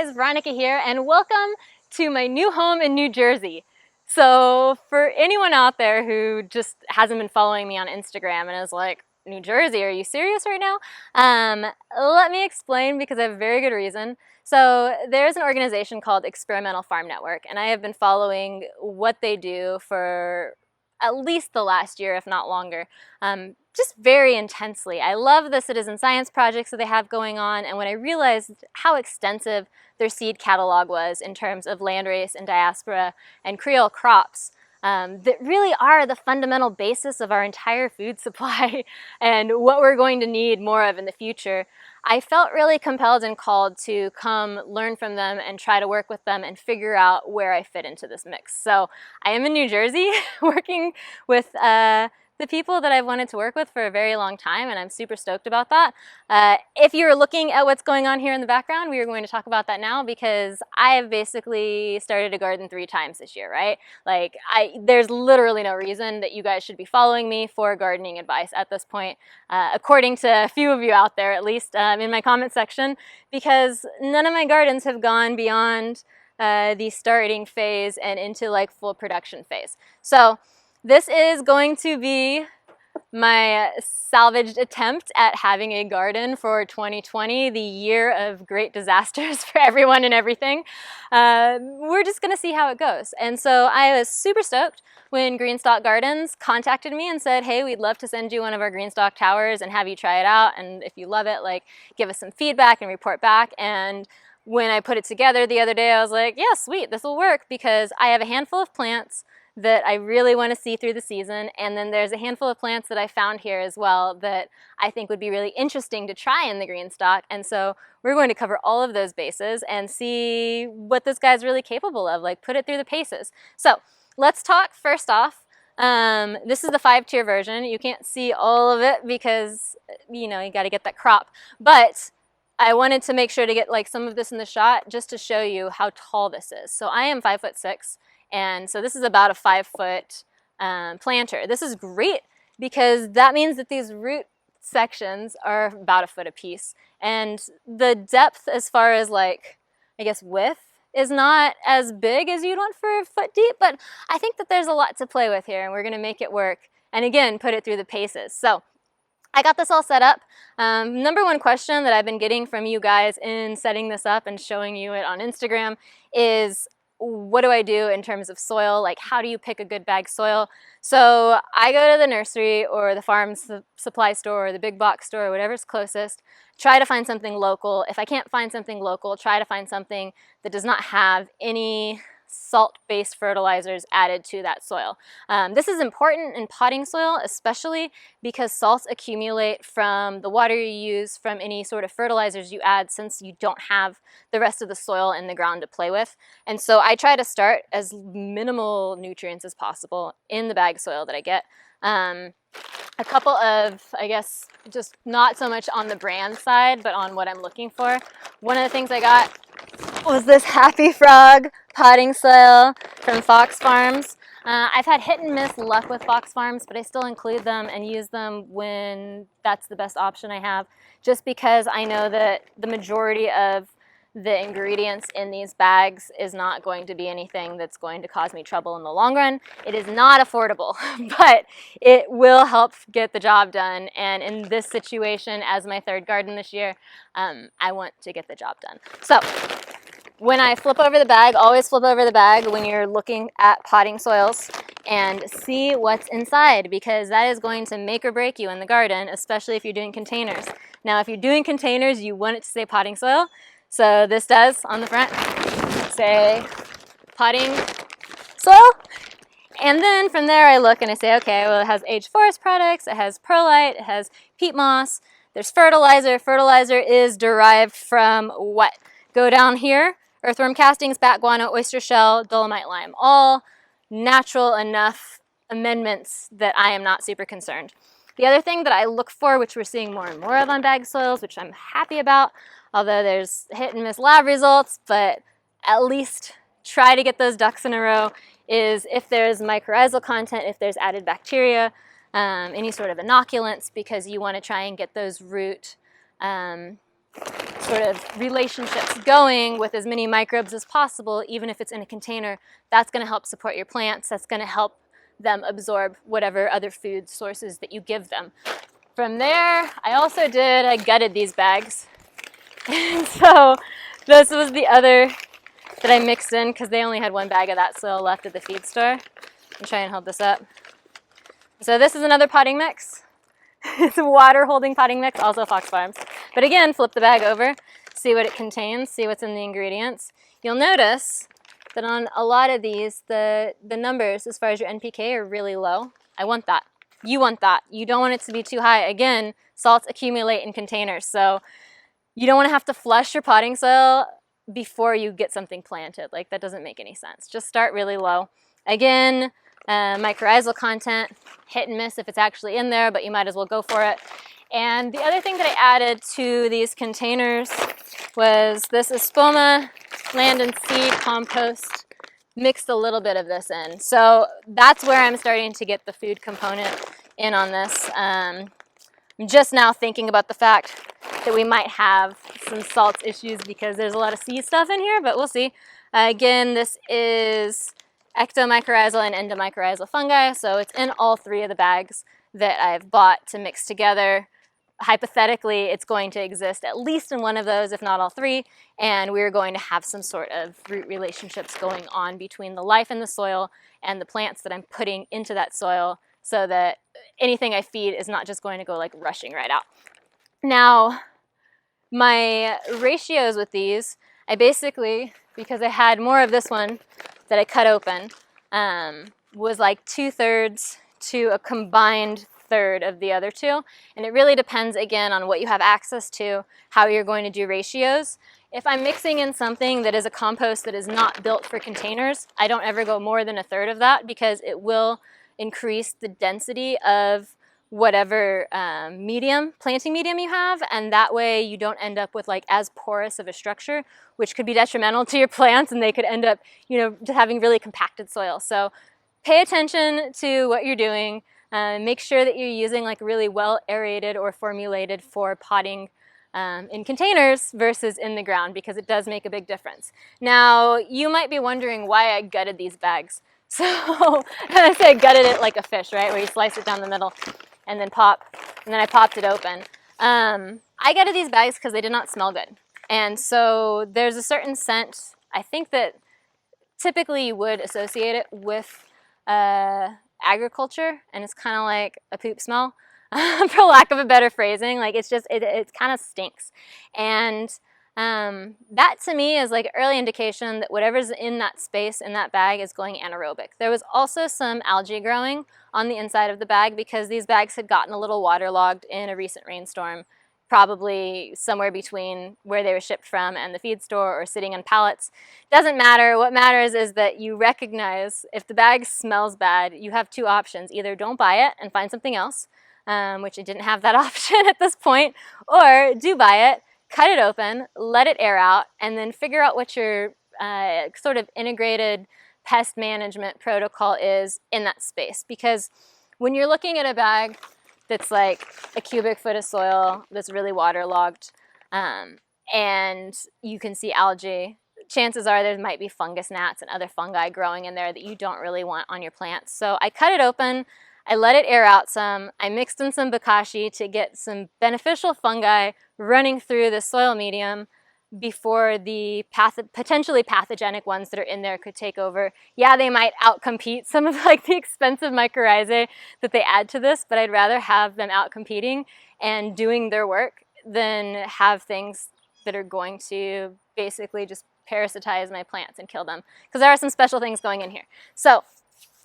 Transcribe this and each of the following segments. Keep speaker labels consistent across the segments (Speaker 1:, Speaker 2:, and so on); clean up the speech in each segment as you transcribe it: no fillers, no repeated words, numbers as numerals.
Speaker 1: guys, Veronica here, and welcome to my new home in New Jersey. So for anyone out there who just hasn't been following me on Instagram and is like, New Jersey, are you serious right now? Let me explain because I have a very good reason. So there's an organization called Experimental Farm Network, and I have been following what they do for at least the last year, if not longer, just very intensely. I love the citizen science projects that they have going on, and when I realized how extensive their seed catalog was in terms of landrace and diaspora and Creole crops, that really are the fundamental basis of our entire food supply and what we're going to need more of in the future, I felt really compelled and called to come learn from them and try to work with them and figure out where I fit into this mix. So I am in New Jersey working with the people that I've wanted to work with for a very long time, and I'm super stoked about that. If you're looking at what's going on here in the background, we are going to talk about that now because I have basically started a garden 3 times this year, right? Like, there's literally no reason that you guys should be following me for gardening advice at this point, according to a few of you out there, at least in my comment section, because none of my gardens have gone beyond the starting phase and into like full production phase. So this is going to be my salvaged attempt at having a garden for 2020, the year of great disasters for everyone and everything. We're just going to see how it goes. And so I was super stoked when GreenStalk Gardens contacted me and said, hey, we'd love to send you one of our GreenStalk towers and have you try it out. And if you love it, like, give us some feedback and report back. And when I put it together the other day, I was like, yeah, sweet, this will work because I have a handful of plants that I really want to see through the season, and then there's a handful of plants that I found here as well that I think would be really interesting to try in the GreenStalk, and so we're going to cover all of those bases and see what this guy's really capable of, like put it through the paces. So let's talk first off. This is the 5-tier version. You can't see all of it because, you know, you got to get that crop, but I wanted to make sure to get like some of this in the shot just to show you how tall this is. So I am 5'6". And so this is about a 5-foot planter. This is great because that means that these root sections are about a foot apiece. And the depth as far as like, I guess width is not as big as you'd want for a foot deep, but I think that there's a lot to play with here and we're gonna make it work. And again, put it through the paces. So I got this all set up. Number one question that I've been getting from you guys in setting this up and showing you it on Instagram is, what do I do in terms of soil? Like, how do you pick a good bag soil? So I go to the nursery or the farm supply store or the big box store or whatever's closest, try to find something local. If I can't find something local, try to find something that does not have any salt-based fertilizers added to that soil. This is important in potting soil, especially because salts accumulate from the water you use, from any sort of fertilizers you add, since you don't have the rest of the soil in the ground to play with. And so I try to start as minimal nutrients as possible in the bag soil that I get. A couple of, I guess, just not so much on the brand side, but on what I'm looking for. One of the things I got was this Happy Frog potting soil from Fox Farms. I've had hit and miss luck with Fox Farms, but I still include them and use them when that's the best option I have, just because I know that the majority of the ingredients in these bags is not going to be anything that's going to cause me trouble in the long run. It is not affordable, but it will help get the job done. And in this situation, as my 3rd garden this year, I want to get the job done. So when I flip over the bag, always flip over the bag when you're looking at potting soils and see what's inside, because that is going to make or break you in the garden, especially if you're doing containers. Now, if you're doing containers, you want it to say potting soil. So this does, on the front, say potting soil. And then from there I look and I say, okay, well, it has aged forest products, it has perlite, it has peat moss, there's fertilizer. Fertilizer is derived from what? Go down here, earthworm castings, bat guano, oyster shell, dolomite lime. All natural enough amendments that I am not super concerned. The other thing that I look for, which we're seeing more and more of on bag soils, which I'm happy about, although there's hit and miss lab results, but at least try to get those ducks in a row, is if there's mycorrhizal content, if there's added bacteria, any sort of inoculants, because you want to try and get those root sort of relationships going with as many microbes as possible, even if it's in a container, that's going to help support your plants. That's going to help them absorb whatever other food sources that you give them. From there, I gutted these bags. And so this was the other that I mixed in because they only had one bag of that soil left at the feed store. I'll try and hold this up. So this is another potting mix. It's a water holding potting mix, also Fox Farms. But again, flip the bag over, see what it contains, see what's in the ingredients. You'll notice that on a lot of these, the numbers as far as your NPK are really low. I want that. You want that. You don't want it to be too high. Again, salts accumulate in containers, so you don't want to have to flush your potting soil before you get something planted. Like, that doesn't make any sense. Just start really low. Again, mycorrhizal content, hit and miss if it's actually in there, but you might as well go for it. And the other thing that I added to these containers was this Espoma land and sea compost. Mixed a little bit of this in. So that's where I'm starting to get the food component in on this. I'm just now thinking about the fact that we might have some salts issues because there's a lot of sea stuff in here, but we'll see. Again, this is ectomycorrhizal and endomycorrhizal fungi, so it's in all three of the bags that I've bought to mix together. Hypothetically, it's going to exist at least in one of those, if not all three, and we're going to have some sort of root relationships going on between the life in the soil and the plants that I'm putting into that soil, so that anything I feed is not just going to go like rushing right out. Now, my ratios with these, I basically, because I had more of this one that I cut open, was like 2/3 to a combined third of the other two. And it really depends, again, on what you have access to, how you're going to do ratios. If I'm mixing in something that is a compost that is not built for containers, I don't ever go more than 1/3 of that because it will increase the density of whatever planting medium you have, and that way you don't end up with like as porous of a structure, which could be detrimental to your plants, and they could end up, just having really compacted soil. So pay attention to what you're doing. Make sure that you're using like really well aerated or formulated for potting in containers versus in the ground, because it does make a big difference. Now, you might be wondering why I gutted these bags. So I say I gutted it like a fish, right? Where you slice it down the middle and then I popped it open. I gutted these bags because they did not smell good. And so there's a certain scent, I think, that typically you would associate it with agriculture, and it's kind of like a poop smell, for lack of a better phrasing. Like, it's just, it kind of stinks. And that to me is like an early indication that whatever's in that space, in that bag, is going anaerobic. There was also some algae growing on the inside of the bag because these bags had gotten a little waterlogged in a recent rainstorm, probably somewhere between where they were shipped from and the feed store or sitting on pallets. Doesn't matter. What matters is that you recognize if the bag smells bad, you have two options. Either don't buy it and find something else, which I didn't have that option at this point, or do buy it, cut it open, let it air out, and then figure out what your sort of integrated pest management protocol is in that space. Because when you're looking at a bag that's like a cubic foot of soil that's really waterlogged, and you can see algae, chances are there might be fungus gnats and other fungi growing in there that you don't really want on your plants. So I cut it open, I let it air out some, I mixed in some bokashi to get some beneficial fungi running through the soil medium before the potentially pathogenic ones that are in there could take over. Yeah, they might outcompete some of like the expensive mycorrhizae that they add to this, but I'd rather have them outcompeting and doing their work than have things that are going to basically just parasitize my plants and kill them, because there are some special things going in here. So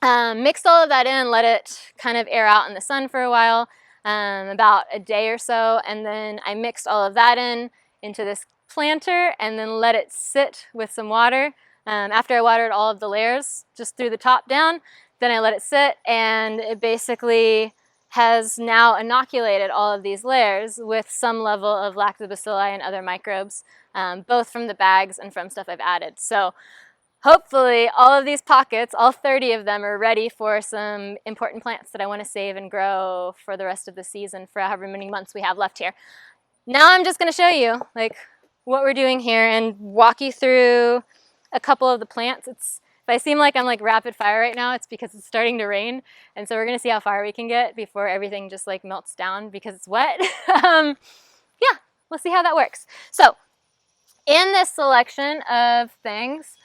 Speaker 1: mixed all of that in, let it kind of air out in the sun for a while, about a day or so, and then I mixed all of that into this planter and then let it sit with some water. After I watered all of the layers, just threw the top down, then I let it sit, and it basically has now inoculated all of these layers with some level of lactobacilli and other microbes, both from the bags and from stuff I've added. So hopefully all of these pockets, all 30 of them, are ready for some important plants that I want to save and grow for the rest of the season, for however many months we have left here. Now I'm just going to show you like what we're doing here and walk you through a couple of the plants. If I seem like I'm like rapid fire right now, it's because it's starting to rain, and so we're gonna see how far we can get before everything just like melts down because it's wet. Yeah, we'll see how that works. So in this selection of things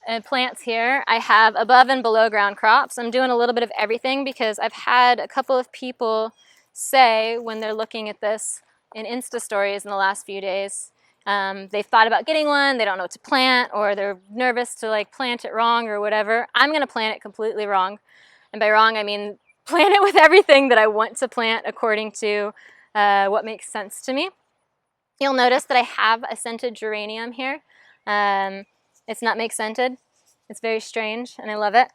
Speaker 1: and plants here, I have above and below ground crops. I'm doing a little bit of everything because I've had a couple of people say when they're looking at this in Insta stories in the last few days, they've thought about getting one, they don't know what to plant, or they're nervous to like plant it wrong or whatever. I'm gonna plant it completely wrong. And by wrong, I mean plant it with everything that I want to plant according to what makes sense to me. You'll notice that I have a scented geranium here. It's nutmeg scented. It's very strange and I love it.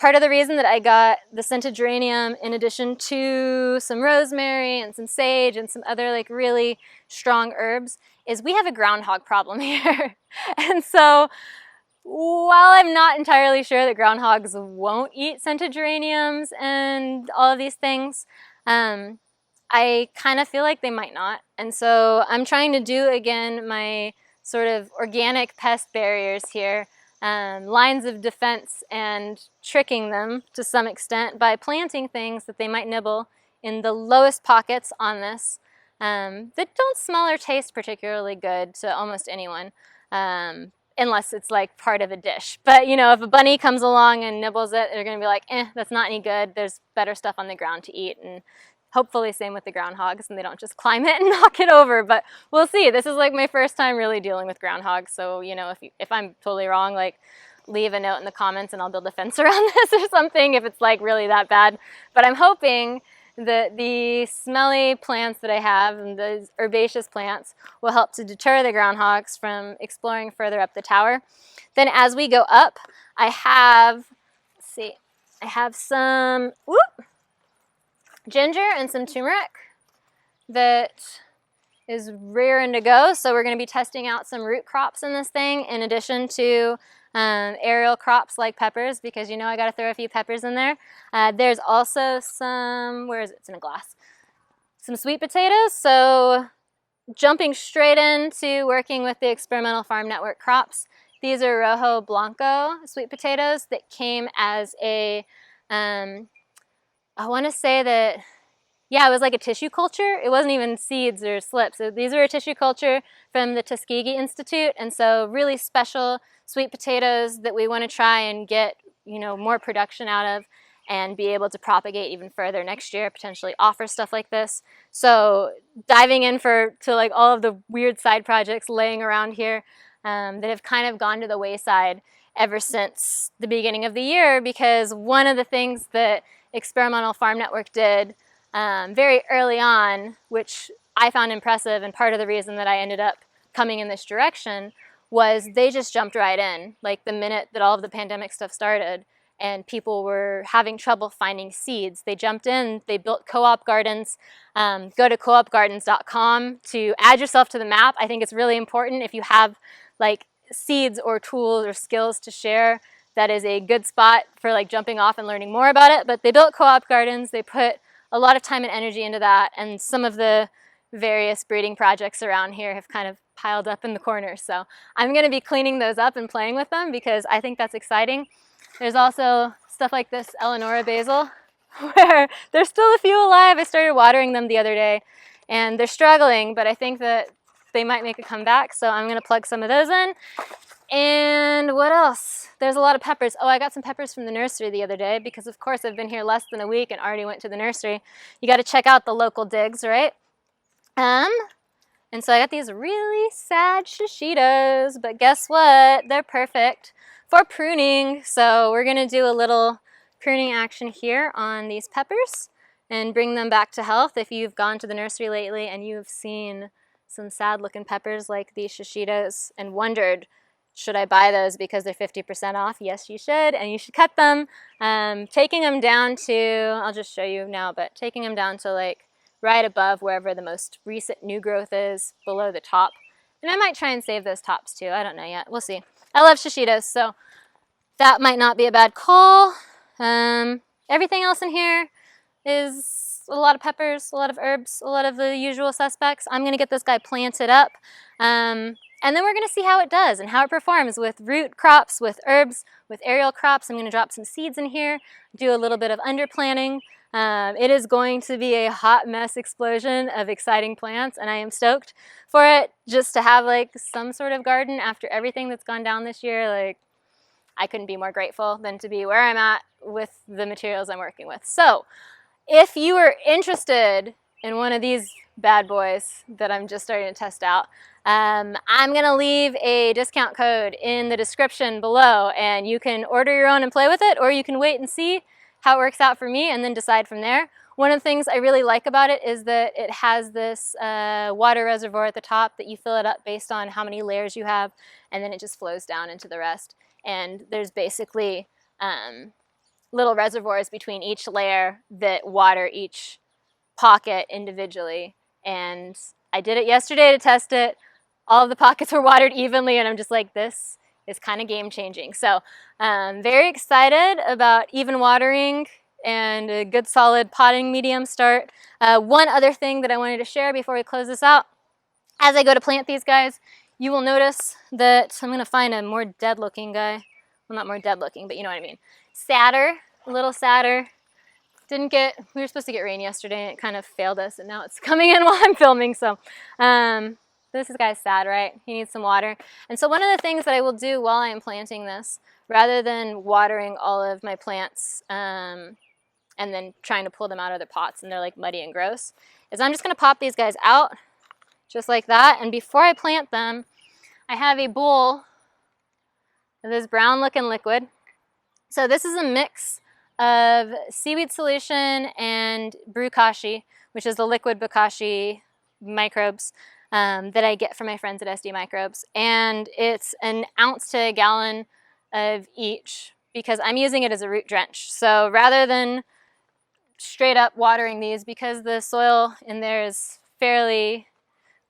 Speaker 1: Part of the reason that I got the scented geranium in addition to some rosemary and some sage and some other like really strong herbs is we have a groundhog problem here. And so while I'm not entirely sure that groundhogs won't eat scented geraniums and all of these things, I kind of feel like they might not. And so I'm trying to do again my sort of organic pest barriers here, lines of defense, and tricking them to some extent by planting things that they might nibble in the lowest pockets on this that don't smell or taste particularly good to almost anyone, unless it's like part of a dish. But you know, if a bunny comes along and nibbles it, they're gonna be like, that's not any good. There's better stuff on the ground to eat. And hopefully same with the groundhogs and they don't just climb it and knock it over, but we'll see. This is like my first time really dealing with groundhogs, so you know, if I'm totally wrong, like leave a note in the comments and I'll build a fence around this or something if it's like really that bad. But I'm hoping that the smelly plants that I have and the herbaceous plants will help to deter the groundhogs from exploring further up the tower. Then as we go up, I have, let's see, I have some, ginger and some turmeric that is rearing to go. So we're going to be testing out some root crops in this thing in addition to aerial crops like peppers, because you know I got to throw a few peppers in there. There's also some, where is it? It's in a glass. Some sweet potatoes. So jumping straight into working with the Experimental Farm Network crops. These are Rojo Blanco sweet potatoes that came as a I want to say that, yeah, it was like a tissue culture. It wasn't even seeds or slips. So these were a tissue culture from the Tuskegee Institute, and so really special sweet potatoes that we want to try and get, you know, more production out of and be able to propagate even further next year, potentially offer stuff like this. So diving in to like all of the weird side projects laying around here that have kind of gone to the wayside ever since the beginning of the year, because one of the things that Experimental Farm Network did very early on, which I found impressive, and part of the reason that I ended up coming in this direction, was they just jumped right in. Like the minute that all of the pandemic stuff started and people were having trouble finding seeds, they jumped in, they built co-op gardens. Go to coopgardens.com to add yourself to the map. I think it's really important if you have like seeds or tools or skills to share. That is a good spot for like jumping off and learning more about it. But they built co-op gardens. They put a lot of time and energy into that. And some of the various breeding projects around here have kind of piled up in the corner. So I'm going to be cleaning those up and playing with them because I think that's exciting. There's also stuff like this Eleonora basil where there's still a few alive. I started watering them the other day and they're struggling, but I think that they might make a comeback. So I'm going to plug some of those in. And what else? There's a lot of peppers. Oh, I got some peppers from the nursery the other day because of course I've been here less than a week and already went to the nursery. You got to check out the local digs, right? And so I got these really sad shishitos, but guess what? They're perfect for pruning. So we're gonna do a little pruning action here on these peppers and bring them back to health. If you've gone to the nursery lately and you've seen some sad looking peppers like these shishitos and wondered, should I buy those because they're 50% off? Yes, you should, and you should cut them. Taking them down to, I'll just show you now, but taking them down to like right above wherever the most recent new growth is, below the top. And I might try and save those tops too. I don't know yet. We'll see. I love shishitos, so that might not be a bad call. Everything else in here is a lot of peppers, a lot of herbs, a lot of the usual suspects. I'm going to get this guy planted up. And then we're going to see how it does and how it performs with root crops, with herbs, with aerial crops. I'm going to drop some seeds in here, do a little bit of underplanting. It is going to be a hot mess explosion of exciting plants, and I am stoked for it, just to have like some sort of garden after everything that's gone down this year. Like, I couldn't be more grateful than to be where I'm at with the materials I'm working with. So if you are interested in one of these bad boys that I'm just starting to test out, I'm going to leave a discount code in the description below, and you can order your own and play with it, or you can wait and see how it works out for me and then decide from there. One of the things I really like about it is that it has this water reservoir at the top that you fill it up based on how many layers you have, and then it just flows down into the rest. And there's basically little reservoirs between each layer that water each pocket individually. And I did it yesterday to test it. All of the pockets were watered evenly, and I'm just like, this is kind of game changing. So very excited about even watering and a good solid potting medium start. One other thing that I wanted to share before we close this out, as I go to plant these guys, you will notice that I'm going to find a more dead looking guy. Well, not more dead looking, but you know what I mean. Sadder, a little sadder. We were supposed to get rain yesterday, and it kind of failed us, and now it's coming in while I'm filming. So this guy's sad, right? He needs some water. And so one of the things that I will do while I am planting this, rather than watering all of my plants and then trying to pull them out of their pots and they're like muddy and gross, is I'm just going to pop these guys out just like that. And before I plant them, I have a bowl of this brown looking liquid. So this is a mix of seaweed solution and bokashi, which is the liquid bokashi microbes that I get from my friends at SD Microbes. And it's an ounce to a gallon of each because I'm using it as a root drench. So rather than straight up watering these, because the soil in there is fairly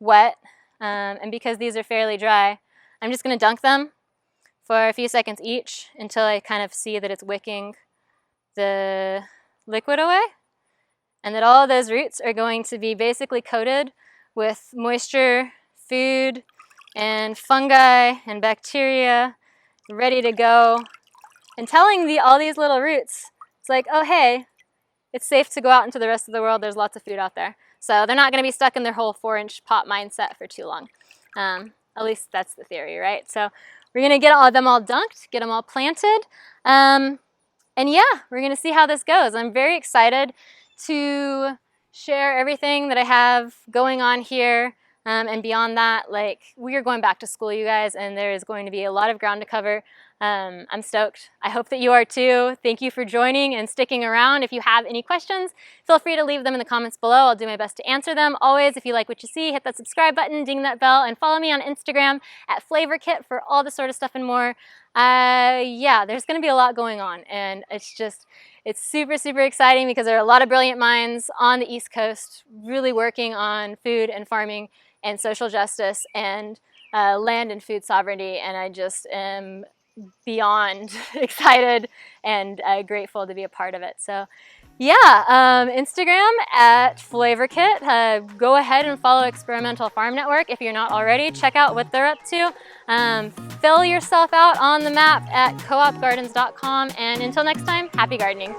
Speaker 1: wet and because these are fairly dry, I'm just going to dunk them for a few seconds each until I kind of see that it's wicking the liquid away, and that all of those roots are going to be basically coated with moisture, food, and fungi and bacteria, ready to go, and telling all these little roots, it's like, oh hey, it's safe to go out into the rest of the world, there's lots of food out there. So they're not going to be stuck in their whole 4-inch pot mindset for too long. At least that's the theory, right? So we're going to get them all dunked, get them all planted, and yeah, we're going to see how this goes. I'm very excited to share everything that I have going on here. And beyond that, like, we are going back to school, you guys, and there is going to be a lot of ground to cover. I'm stoked. I hope that you are too. Thank you for joining and sticking around. If you have any questions, feel free to leave them in the comments below. I'll do my best to answer them. Always, if you like what you see, hit that subscribe button, ding that bell, and follow me on Instagram at FlavorKit for all the sort of stuff and more. Yeah, there's going to be a lot going on, and it's super, super exciting because there are a lot of brilliant minds on the East Coast really working on food and farming and social justice and land and food sovereignty, and I just am beyond excited and grateful to be a part of it. So yeah, Instagram at FlavorKit. Go ahead and follow Experimental Farm Network if you're not already. Check out what they're up to. Fill yourself out on the map at coopgardens.com, and until next time, happy gardening.